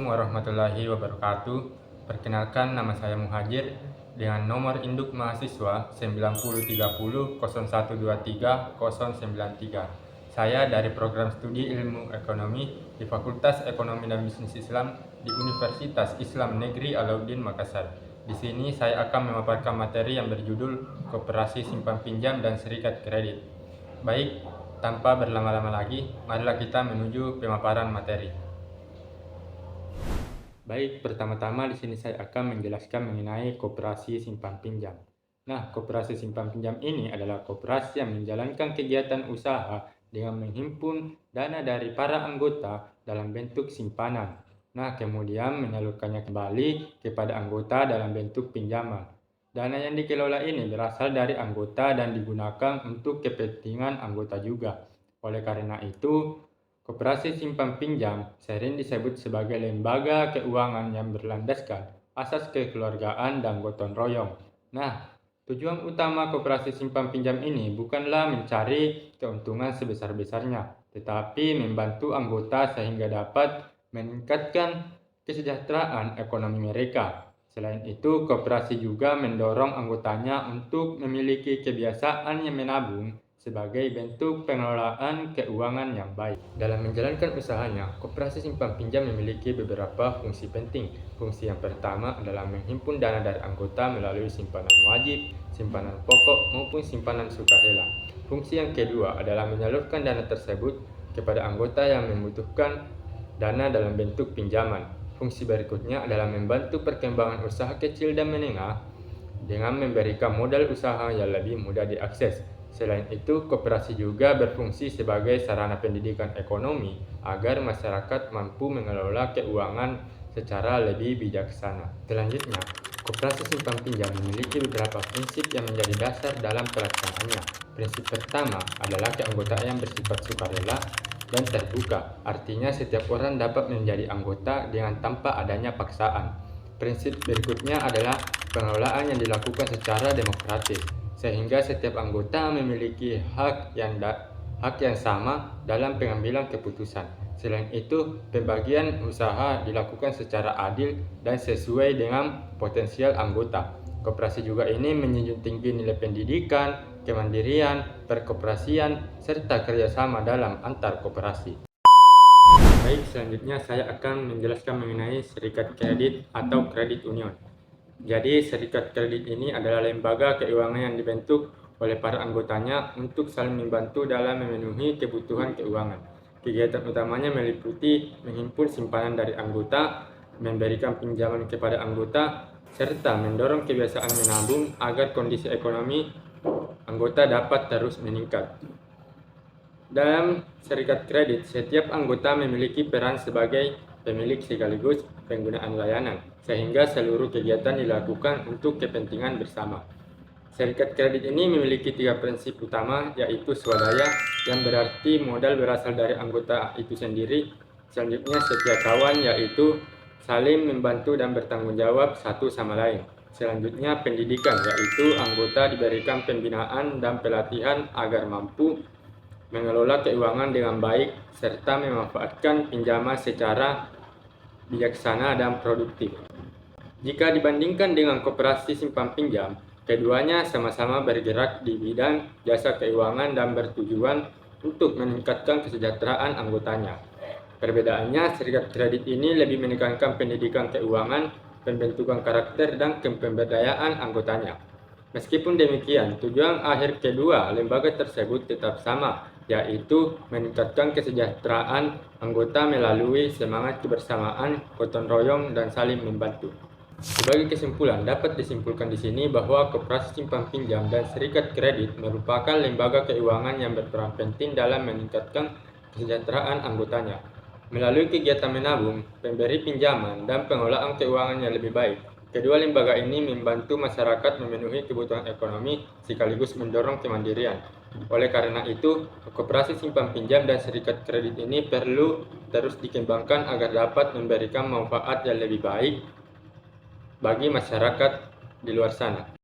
Assalamualaikum warahmatullahi wabarakatuh. Perkenalkan, nama saya Muhajir dengan nomor induk mahasiswa 90301230093. Saya dari program studi ilmu ekonomi di Fakultas Ekonomi dan Bisnis Islam di Universitas Islam Negeri Alauddin Makassar. Di sini saya akan memaparkan materi yang berjudul Koperasi Simpan Pinjam dan Serikat Kredit. Baik, tanpa berlama-lama lagi, marilah kita menuju pemaparan materi. Baik, pertama-tama di sini saya akan menjelaskan mengenai koperasi simpan pinjam. Nah, koperasi simpan pinjam ini adalah koperasi yang menjalankan kegiatan usaha dengan menghimpun dana dari para anggota dalam bentuk simpanan. Nah, kemudian menyalurkannya kembali kepada anggota dalam bentuk pinjaman. Dana yang dikelola ini berasal dari anggota dan digunakan untuk kepentingan anggota juga. Oleh karena itu, koperasi simpan pinjam sering disebut sebagai lembaga keuangan yang berlandaskan asas kekeluargaan dan gotong royong. Nah, tujuan utama koperasi simpan pinjam ini bukanlah mencari keuntungan sebesar-besarnya, tetapi membantu anggota sehingga dapat meningkatkan kesejahteraan ekonomi mereka. Selain itu, koperasi juga mendorong anggotanya untuk memiliki kebiasaan yang menabung sebagai bentuk pengelolaan keuangan yang baik. Dalam menjalankan usahanya, koperasi simpan pinjam memiliki beberapa fungsi penting. Fungsi yang pertama adalah menghimpun dana dari anggota melalui simpanan wajib, simpanan pokok, maupun simpanan sukarela. Fungsi yang kedua adalah menyalurkan dana tersebut kepada anggota yang membutuhkan dana dalam bentuk pinjaman. Fungsi berikutnya adalah membantu perkembangan usaha kecil dan menengah dengan memberikan modal usaha yang lebih mudah diakses. Selain itu, koperasi juga berfungsi sebagai sarana pendidikan ekonomi agar masyarakat mampu mengelola keuangan secara lebih bijaksana. Selanjutnya, koperasi simpan pinjam memiliki beberapa prinsip yang menjadi dasar dalam pelaksanaannya. Prinsip pertama adalah keanggotaan yang bersifat sukarela dan terbuka. Artinya setiap orang dapat menjadi anggota dengan tanpa adanya paksaan. Prinsip berikutnya adalah pengelolaan yang dilakukan secara demokratis, sehingga setiap anggota memiliki hak yang sama dalam pengambilan keputusan. Selain itu, pembagian usaha dilakukan secara adil dan sesuai dengan potensial anggota. Koperasi juga ini menjunjung tinggi nilai pendidikan, kemandirian, perkoperasian, serta kerjasama dalam antar koperasi. Baik, selanjutnya saya akan menjelaskan mengenai serikat kredit atau kredit union. Jadi, serikat kredit ini adalah lembaga keuangan yang dibentuk oleh para anggotanya untuk saling membantu dalam memenuhi kebutuhan keuangan. Kegiatan utamanya meliputi menghimpun simpanan dari anggota, memberikan pinjaman kepada anggota, serta mendorong kebiasaan menabung agar kondisi ekonomi anggota dapat terus meningkat. Dalam serikat kredit, setiap anggota memiliki peran sebagai pemilik sekaligus penggunaan layanan, sehingga seluruh kegiatan dilakukan untuk kepentingan bersama. Serikat kredit ini memiliki 3 prinsip utama, yaitu swadaya, yang berarti modal berasal dari anggota itu sendiri. Selanjutnya setia kawan, yaitu saling membantu dan bertanggung jawab satu sama lain. Selanjutnya pendidikan, yaitu anggota diberikan pembinaan dan pelatihan agar mampu mengelola keuangan dengan baik, serta memanfaatkan pinjaman secara bijaksana dan produktif. Jika dibandingkan dengan koperasi simpan pinjam, keduanya sama-sama bergerak di bidang jasa keuangan dan bertujuan untuk meningkatkan kesejahteraan anggotanya. Perbedaannya, serikat kredit ini lebih menekankan pendidikan keuangan, pembentukan karakter, dan pemberdayaan anggotanya. Meskipun demikian, tujuan akhir kedua lembaga tersebut tetap sama, yaitu meningkatkan kesejahteraan anggota melalui semangat kebersamaan, gotong royong, dan saling membantu. Sebagai kesimpulan, dapat disimpulkan di sini bahwa koperasi simpan pinjam dan serikat kredit merupakan lembaga keuangan yang berperan penting dalam meningkatkan kesejahteraan anggotanya. Melalui kegiatan menabung, pemberi pinjaman, dan pengelolaan keuangan yang lebih baik, kedua lembaga ini membantu masyarakat memenuhi kebutuhan ekonomi sekaligus mendorong kemandirian. Oleh karena itu, koperasi simpan pinjam dan serikat kredit ini perlu terus dikembangkan agar dapat memberikan manfaat yang lebih baik bagi masyarakat di luar sana.